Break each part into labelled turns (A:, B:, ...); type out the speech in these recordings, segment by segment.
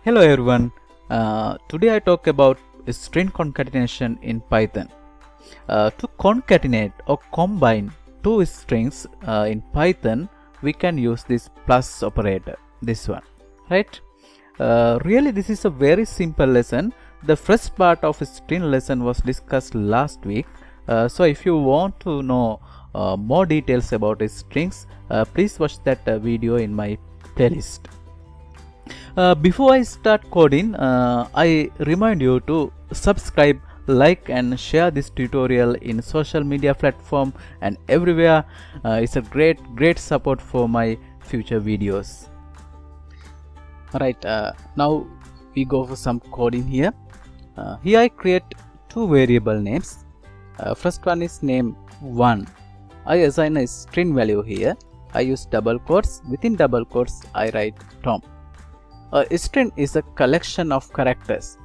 A: Hello everyone. Today I talk about string concatenation in Python. To concatenate or combine two strings in Python, we can use this plus operator, this one, right? Really, this is a very simple lesson. The first part of string lesson was discussed last week. So if you want to know more details about strings, please watch that video in my playlist. Before I start coding, I remind you to subscribe, like and share this tutorial in social media platform and everywhere. It's a great support for my future videos. Alright, now we go for some coding here. Here I create two variable names. First one is name 1. I assign a string value here. I use double quotes. Within double quotes I write Tom. A string is a collection of characters.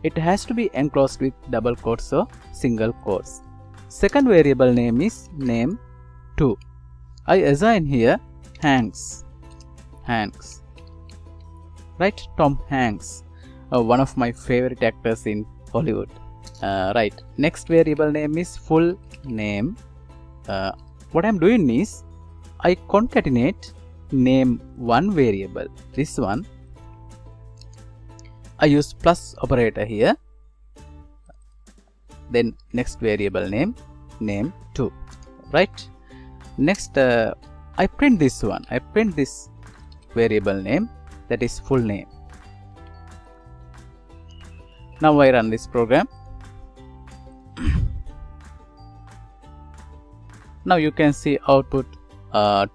A: It has to be enclosed with double quotes or single quotes. Second variable name is name 2. I assign here Hanks. Right, Tom Hanks, one of my favorite actors in Hollywood. Right, next variable name is full name. What I'm doing is I concatenate name 1 variable, this one. I use plus operator here. Then next variable name 2, right? Next I print this one. I print this variable name, that is full name. Now I run this program. Now you can see output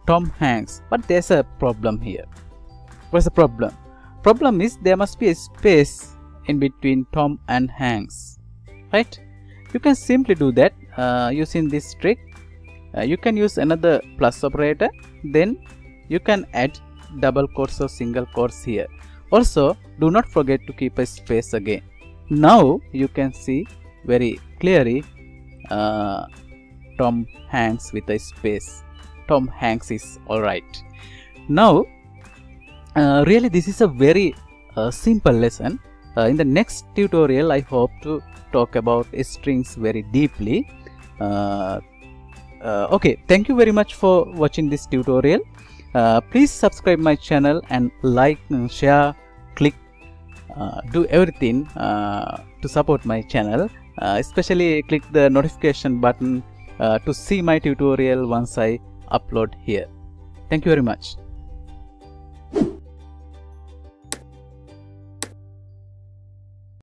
A: Tom Hanks, but there's a problem here. What's the problem? Problem is there must be a space in between Tom and Hanks, right? You can simply do that using this trick. You can use another plus operator, then you can add double quotes or single quotes here. Also, do not forget to keep a space again. Now you can see very clearly Tom Hanks with a space. Tom Hanks is alright. Now really this is a very simple lesson. In the next tutorial I hope to talk about strings very deeply. Okay, thank you very much for watching this tutorial. Please subscribe my channel and like and share, click, do everything to support my channel. Especially click the notification button to see my tutorial once I upload here. Thank you very much.